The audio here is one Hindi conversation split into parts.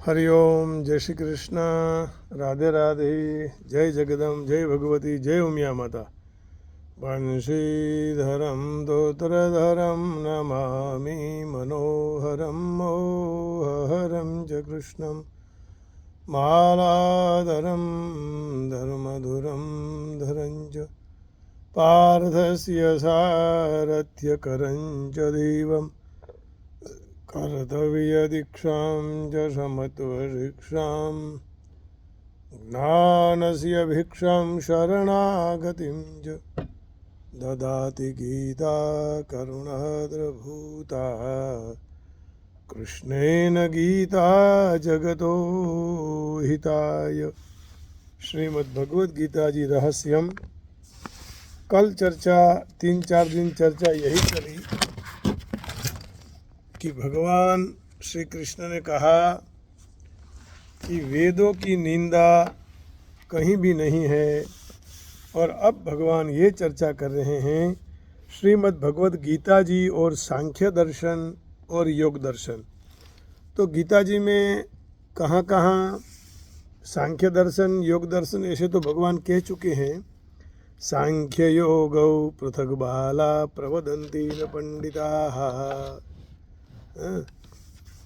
हरिओम, जय श्री कृष्ण, राधे राधे, जय जगदम, जय भगवती, जय उमिया माता। बंशीधरम दोत्रधरम नमामि मनोहरम मोहहरम च कृष्णम मालाधरम धर्मधुरम धरञ्च पार्थस्य सारथ्यकरं च देवम् कर्तव्यदीक्षां च समत्वशिक्षां ज्ञानस्य भिक्षां शरणागतिं च ददाति गीता करुणाद्रभूता कृष्णेन गीता जगतो हिताय। श्रीमद्भगवद्गीता जी रहस्यम। कल चर्चा 3-4 दिन चर्चा यही चली कि भगवान श्री कृष्ण ने कहा कि वेदों की निंदा कहीं भी नहीं है, और अब भगवान ये चर्चा कर रहे हैं श्रीमद् भगवद गीता जी और सांख्य दर्शन और योग दर्शन। तो गीता जी में कहाँ कहाँ सांख्य दर्शन योग दर्शन ऐसे तो भगवान कह चुके हैं। सांख्य योगौ पृथक बाला प्रवदन्ति न पंडिताः।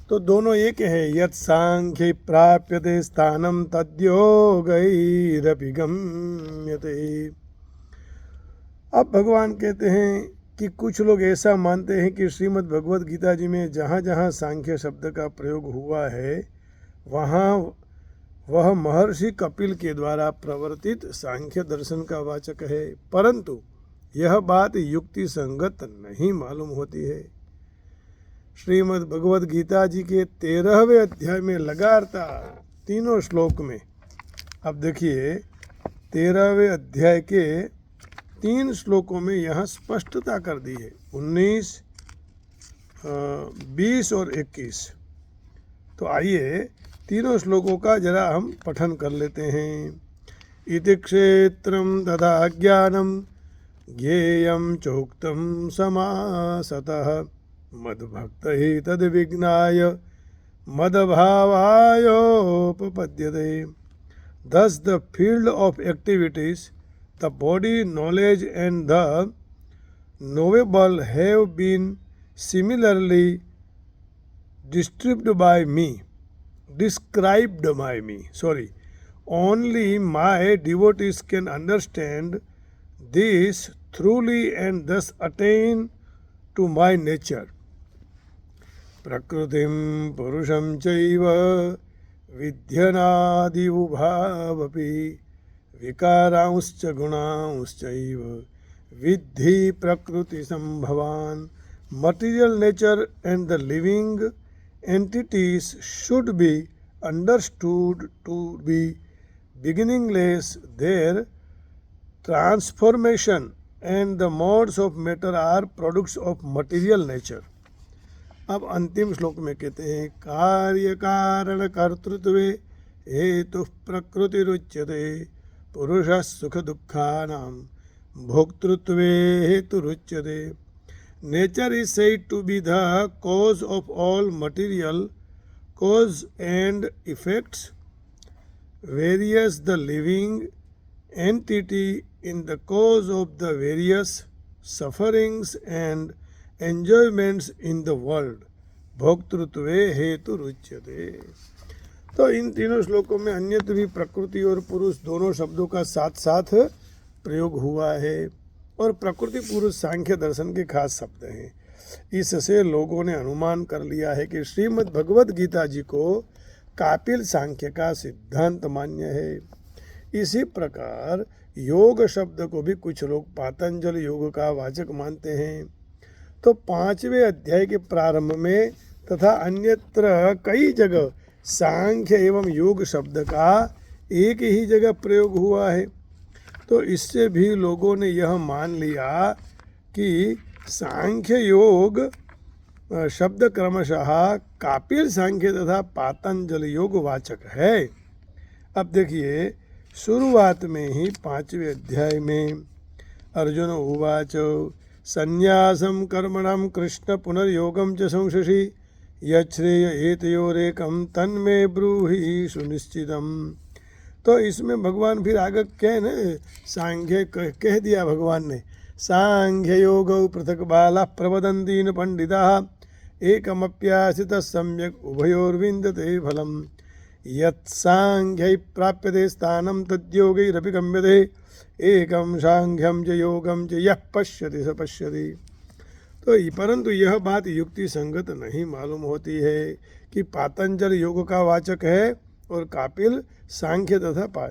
तो दोनों एक है। यत् सांख्य प्राप्यते स्थानम तद्योगैरपि गम्यते। अब भगवान कहते हैं कि कुछ लोग ऐसा मानते हैं कि श्रीमद् भगवद गीता जी में जहाँ जहाँ सांख्य शब्द का प्रयोग हुआ है वहाँ वह महर्षि कपिल के द्वारा प्रवर्तित सांख्य दर्शन का वाचक है, परंतु यह बात युक्ति संगत नहीं मालूम होती है। श्रीमद् भगवद गीता जी के 13वें अध्याय में लगातार तीनों श्लोक में, अब देखिए 13वें अध्याय के 3 श्लोकों में यहाँ स्पष्टता कर दी है, 19, 20 और 21। तो आइए तीनों श्लोकों का जरा हम पठन कर लेते हैं। इति क्षेत्रम तथा ज्ञानम ज्ञेयं चोक्तं समासतः मद्भक्तैः तद्विज्ञाय मद्भावायोपपद्यते। Thus the field of activities, the body, knowledge and the knowable have been similarly described by me. Only my devotees can understand this truly and thus attain to my nature. Prakritim purusham chaiva vidyanaadi ubhavapi vikaranscha gunanschaiva vidhi prakriti sambhavan. Material nature and the living entities should be understood to be beginningless. Their transformation and the modes of matter are products of material nature. अब अंतिम श्लोक में कहते हैं कार्य कारण कर्तृत्वे हेतु प्रकृतिरुच्यते पुरुषः सुख दुःखानां भोक्तृत्वे हेतुरुच्यते. Nature is said to be the cause of all material cause and effects, whereas the living entity in the cause of the various sufferings and enjoyments in the world. भोक्तृत्वे हेतु रुच्यते. तो इन तीनों श्लोकों में अन्यत्र भी प्रकृति और पुरुष दोनों शब्दों का साथ साथ प्रयोग हुआ है, और प्रकृति पुरुष सांख्य दर्शन के खास शब्द हैं। इससे लोगों ने अनुमान कर लिया है कि श्रीमद् भगवद गीता जी को कापिल सांख्य का सिद्धांत मान्य है। इसी प्रकार योग शब्द को भी कुछ लोग पातंजल योग का वाचक मानते हैं। तो 5वें अध्याय के प्रारंभ में तथा अन्यत्र कई जगह सांख्य एवं योग शब्द का एक ही जगह प्रयोग हुआ है। तो इससे भी लोगों ने यह मान लिया कि सांख्य योग शब्द क्रमशः कापिल सांख्य तथा पातंजल योग वाचक है। अब देखिए शुरुआत में ही 5वें अध्याय में अर्जुन उवाच संन्यासं कर्मणां कृष्ण पुनर्योगं च संशसि यच्छ्रेय एतयोरेकम तन्मे ब्रूहि सुनिश्चितम। तो इसमें भगवान फिर आगे कह न सांख्य कह दिया भगवान ने, सांख्य योग पृथक बाला प्रवदन्ति न पंडिता एकमप्यासित सम्यक उभयोर्विन्दते फलम यत् सांख्यै प्राप्यते स्थानं तद्योगैरपि गम्यते एकम सांख्यम च योगम च यः पश्यति स पश्यति। तो परंतु यह बात युक्ति संगत नहीं मालूम होती है कि पातंजल योग का वाचक है और कापिल सांख्य तथा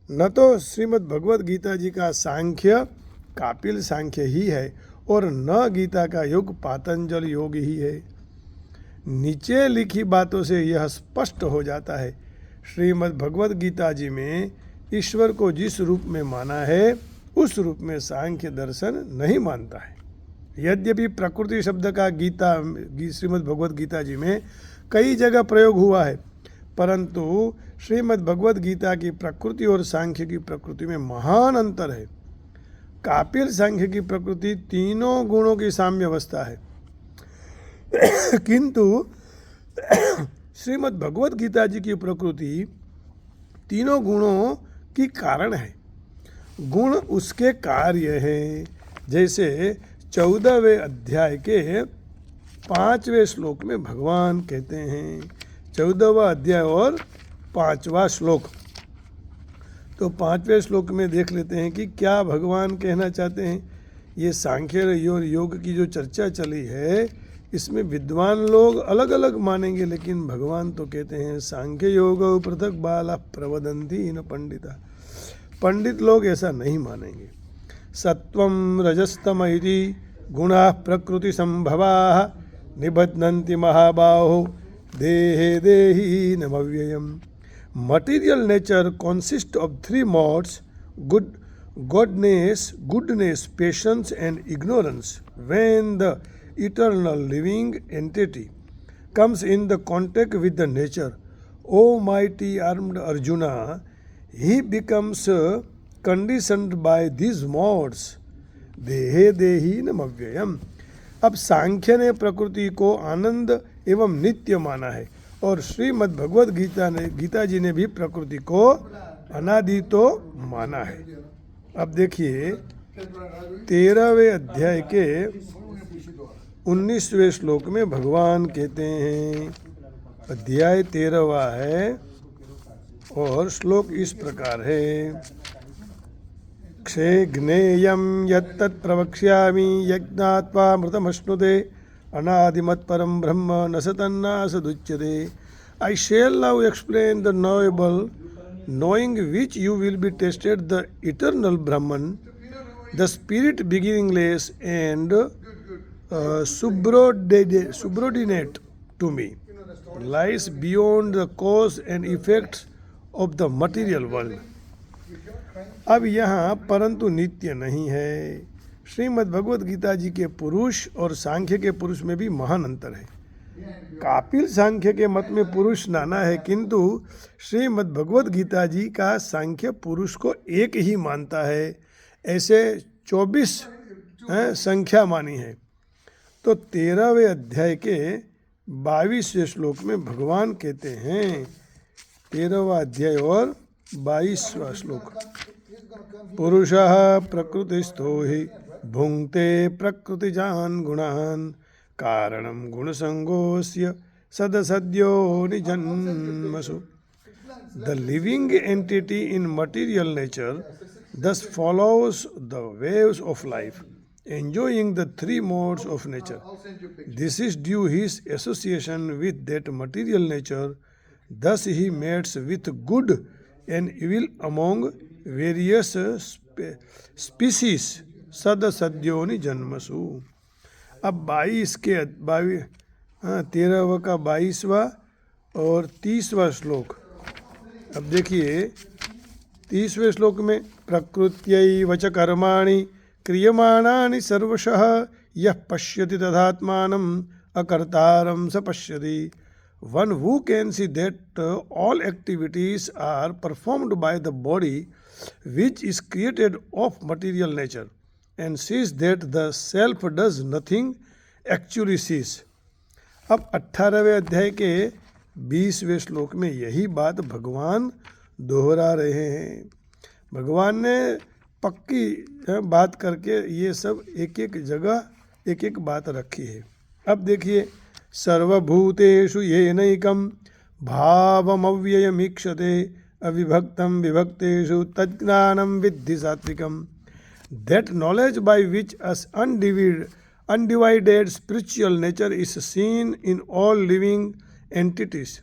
न तो श्रीमद् भगवत गीता जी का सांख्य कापिल सांख्य ही है और न गीता का योग पातंजल योग ही है। नीचे लिखी बातों से यह स्पष्ट हो जाता है, श्रीमद् भगवत गीता जी में ईश्वर को जिस रूप में माना है उस रूप में सांख्य दर्शन नहीं मानता है। यद्यपि प्रकृति शब्द का श्रीमद् भगवत गीता जी में कई जगह प्रयोग हुआ है, परंतु श्रीमद् भगवत गीता की प्रकृति और सांख्य की प्रकृति में महान अंतर है। कापिल सांख्य की प्रकृति तीनों गुणों की साम्य अवस्था है, किंतु श्रीमद् भगवत गीता जी की प्रकृति तीनों गुणों की कारण है। गुण उसके कार्य हैं। जैसे 14वें अध्याय के 5वें श्लोक में भगवान कहते हैं, 14वां अध्याय और 5वां श्लोक। तो 5वें श्लोक में देख लेते हैं कि क्या भगवान कहना चाहते हैं। ये सांख्य और योग की जो चर्चा चली है इसमें विद्वान लोग अलग अलग मानेंगे, लेकिन भगवान तो कहते हैं सांख्य योग पृथक बाला प्रवदन्ति न पंडिता। पंडित लोग ऐसा नहीं मानेंगे। सत्वं रजस्तम इति गुणाः प्रकृति संभवाः निबध्नन्ति महाबाहो देहे देहिनमव्ययम्। Material nature consists of three modes: goodness, patience, and ignorance. When the eternal living entity comes in the contact with the nature, O mighty armed Arjuna, he becomes conditioned by these modes. देहे देही नमव्ययम। अब सांख्य ने प्रकृति को आनंद एवं नित्य माना है और श्रीमद् भगवत गीता जी ने भी प्रकृति को अनादि तो माना है। अब देखिए 13वें अध्याय के 19वें श्लोक में भगवान कहते हैं, अध्याय 13वां है और श्लोक इस प्रकार है, क्षे ज्ञेयं यत्तत् प्रवक्ष्यामि यज्ञात्वा मृतमश्नुते अनादिमत्परं ब्रह्म न सतन्नासदुच्यते। I shall now explain the knowable, knowing which you will be tested, the eternal Brahman, the spirit beginningless and subordinate to me, lies beyond the cause and effects of the material world. अब यहाँ परंतु नित्य नहीं है। श्रीमद् भगवत गीता जी के पुरुष और सांख्य के पुरुष में भी महान अंतर है। कापिल सांख्य के मत में पुरुष नाना है, किंतु श्रीमद् भगवत गीता जी का सांख्य पुरुष को एक ही मानता है। ऐसे 24 संख्या मानी है। तो 13वें अध्याय के 22वें श्लोक में भगवान कहते हैं, 13वां अध्याय और 22वां श्लोक, पुरुषः प्रकृतिस्थो हि भुंक्ते प्रकृतिजान् गुणान् कारणं गुणसंगोऽस्य सदसद्यो निजन्मसु। The living entity in material nature thus follows the waves of life, enjoying the three modes of nature. This is due his association with that material nature. Thus he mates with good and evil among various species. सदसद्योनि जन्मसु। अब 13वां का 22वां और 30वां श्लोक। अब देखिए 30वें श्लोक में, प्रकृत्यैव च कर्माणि क्रियमाणानि सर्वशः यः पश्यति तदात्मानम् अकर्तारं स पश्यति। One who can see that all activities are performed by the body which is created of material nature and sees that the self does nothing actually sees. अब 18वें अध्याय के 20वें श्लोक में यही बात भगवान दोहरा रहे हैं। भगवान ने पक्की बात करके ये सब एक एक जगह एक एक बात रखी है। अब देखिए, सर्वभूतेषु येनैकं भावमव्ययमीक्षते अविभक्तं विभक्तेषु तज्ज्ञानं विद्धि सात्विकम्। That knowledge by which us undivided spiritual nature is seen in all living entities.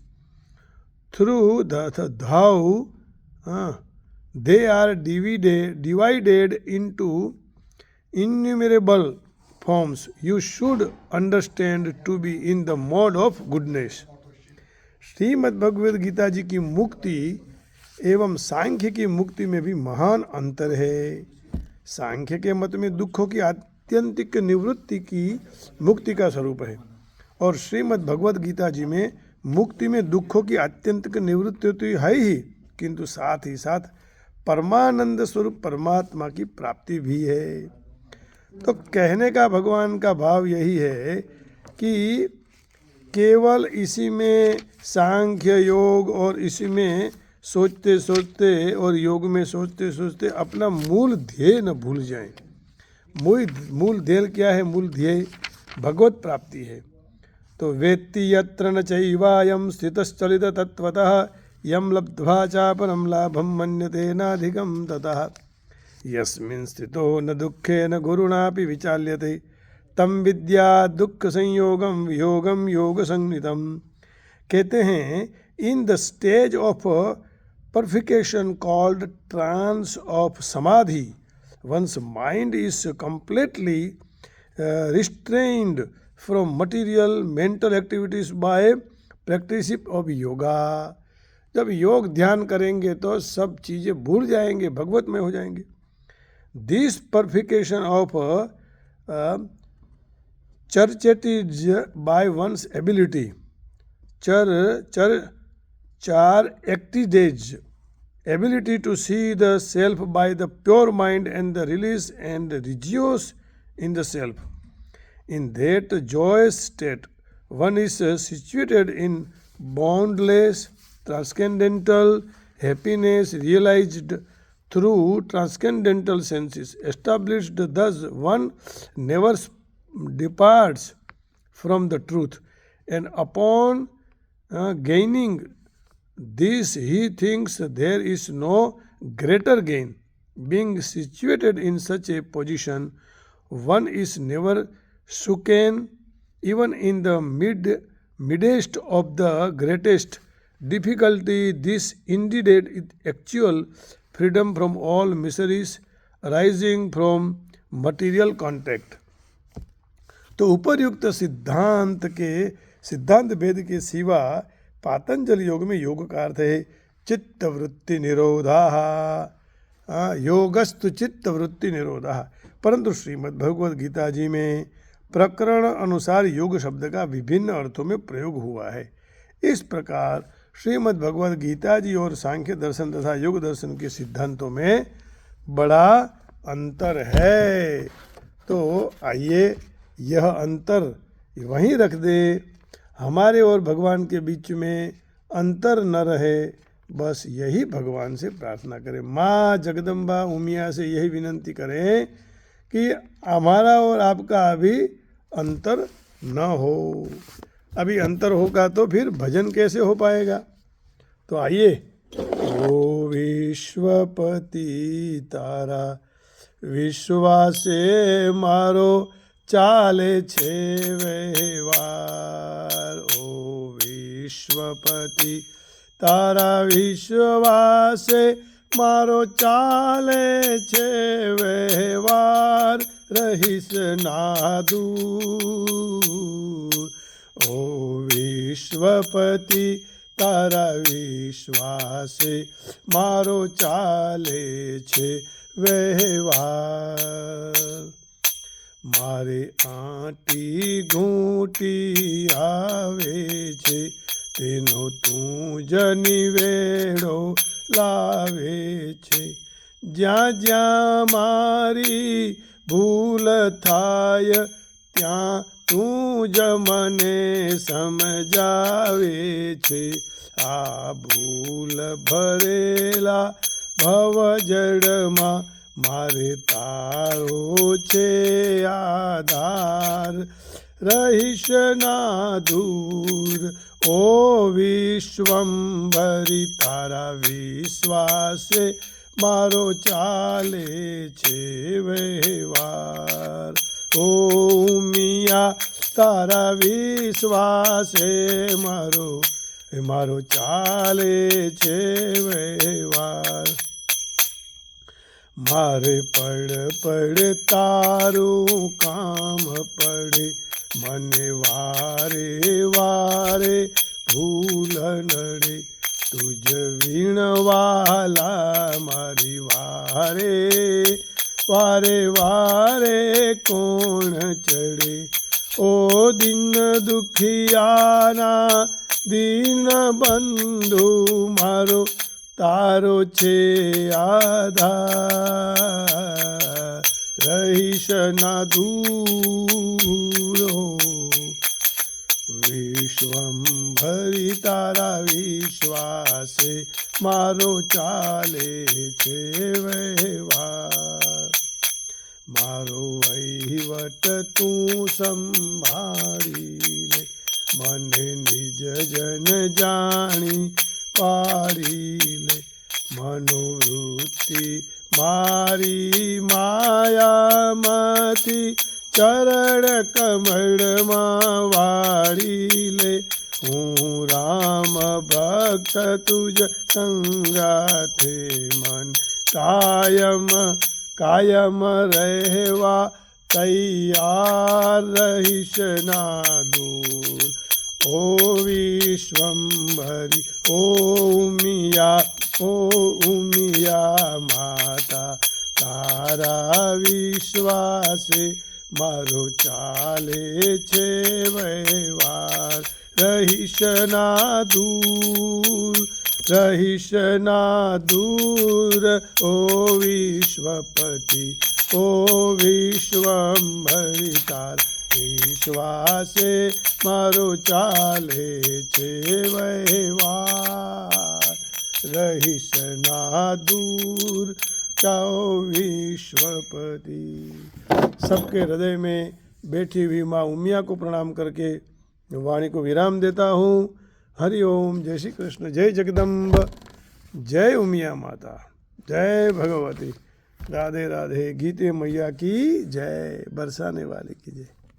Through they are divided into innumerable forms. You should understand to be in the mode of goodness. Shrimad Bhagavad Gita जी की मुक्ति एवं सांख्य की मुक्ति में भी महान अंतर है। सांख्य के मत में दुखों की आत्यंतिक निवृत्ति की मुक्ति का स्वरूप है, और श्रीमद् भगवद गीता जी में मुक्ति में दुखों की आत्यंतिक निवृत्ति तो है ही, किंतु साथ ही साथ परमानंद स्वरूप परमात्मा की प्राप्ति भी है। तो कहने का भगवान का भाव यही है कि केवल इसी में सांख्य योग और इसी में सोचते सोचते और योग में सोचते सोचते अपना मूल ध्येय न भूल जाएं। मूल ध्येय क्या है? मूल ध्येय भगवत प्राप्ति है। तो वेत्ति यत्र न चैवायं स्थितश्चलित तत्त्वतः यं लब्ध्वा चापरं लाभं मन्यते नाधिकं ततः यस्मिन् स्थितो न दुःखेन गुरुणापि विचाल्यते तम विद्या दुख संयोगम वियोगम योग संगीतम। कहते हैं, in the stage of purification called trance of samadhi, one's mind is completely restrained from material mental activities by practice of yoga. जब योग ध्यान करेंगे तो सब चीज़ें भूल जाएंगे, भगवत में हो जाएंगे। This purification of churcheties by one's ability, characteristics, ability to see the self by the pure mind and the release and rejoice in the self. In that joyous state, one is situated in boundless, transcendental happiness realized through transcendental senses. Established thus, one never departs from the truth, and upon gaining this he thinks there is no greater gain. Being situated in such a position, one is never shaken even in the midst of the greatest difficulty. This indeed is actual freedom from all miseries arising from material contact. तो उपर्युक्त सिद्धांत भेद के सिवा पातंजल योग में योग का अर्थ है चित्त वृत्ति निरोधा, योगस्तु चित्त वृत्ति निरोधा। परंतु श्रीमद् भगवद गीता जी में प्रकरण अनुसार योग शब्द का विभिन्न अर्थों में प्रयोग हुआ है। इस प्रकार श्रीमद् भगवद गीता जी और सांख्य दर्शन तथा योग दर्शन के सिद्धांतों में बड़ा अंतर है। तो आइए यह अंतर वहीं रख दे, हमारे और भगवान के बीच में अंतर न रहे, बस यही भगवान से प्रार्थना करें। माँ जगदम्बा उमिया से यही विनंती करें कि हमारा और आपका अभी अंतर न हो। अभी अंतर होगा तो फिर भजन कैसे हो पाएगा। तो आइए, ओ विश्वपति तारा विश्वासे मारो चाले छे व्यवहार। ओ विश्वपति तारा विश्वासे मारो चाले छे व्यवहार रहीस ना दूर। ओ विश्वपति तारा विश्वासे मारो चाले छे व्यवहार। मारे आंटी घूंटी आवे छे तेनो तू जनी वेड़ो लावे छे। ज्या ज्या मारी भूल थाय त्या તું જ મને સમજાવે છે. આ ભૂલ ભરેલા ભવજળમાં મારે તારો છે આધાર. રહીશ ના દૂર ઓ વિશ્વંભરી, તારા વિશ્વાસે મારો ચાલે છે વ્યવહાર. ઓ ઉમિયા તારા વિશ્વાસે મારો ચાલે છે વ્યવહાર. મારે પડ તારું કામ પડે, મને વારે વારે ભૂલ નડે. તુજ વીણવાલા મારી વારે વારે વારે કોણ ચડે. ઓ દિન દુખિયાના દીન બંધુ, મારો તારો છે આધાર. રહીશ ના દૂરો વિશ્વંભરી, તારા વિશ્વાસે મારો ચાલે છે વ્યવહાર. મારો વહીવટ તું સંભાળી લે, મને નિજ જન જાણી પાડી લે. મનોવૃત્તિ મારી માયામાંથી ચરણ કમળમાં વાળી લે. હું રામ ભક્ત તુજ સંગાથે, મન કાયમ રહેવા તૈયાર. રહીશ ના દૂર ઓ વિશ્વંભરી, ઓ ઉમિયા માતા, તારા વિશ્વાસે મારો ચાલે છે વ્યવહાર. રહીશ ના દૂર ઓ વિશ્વપતિ, ઓ વિશ્વંભરી, તારા વિશ્વાસે મારો ચાલે છે વ્યવહાર. रहीश ना दूर चाओ विश्वपति। सबके हृदय में बैठी हुई माँ उमिया को प्रणाम करके वाणी को विराम देता हूँ। हरि ओम। जय श्री कृष्ण। जय जगदम्ब। जय उमिया माता। जय भगवती। राधे राधे। गीते मैया की जय। बरसाने वाले की जय।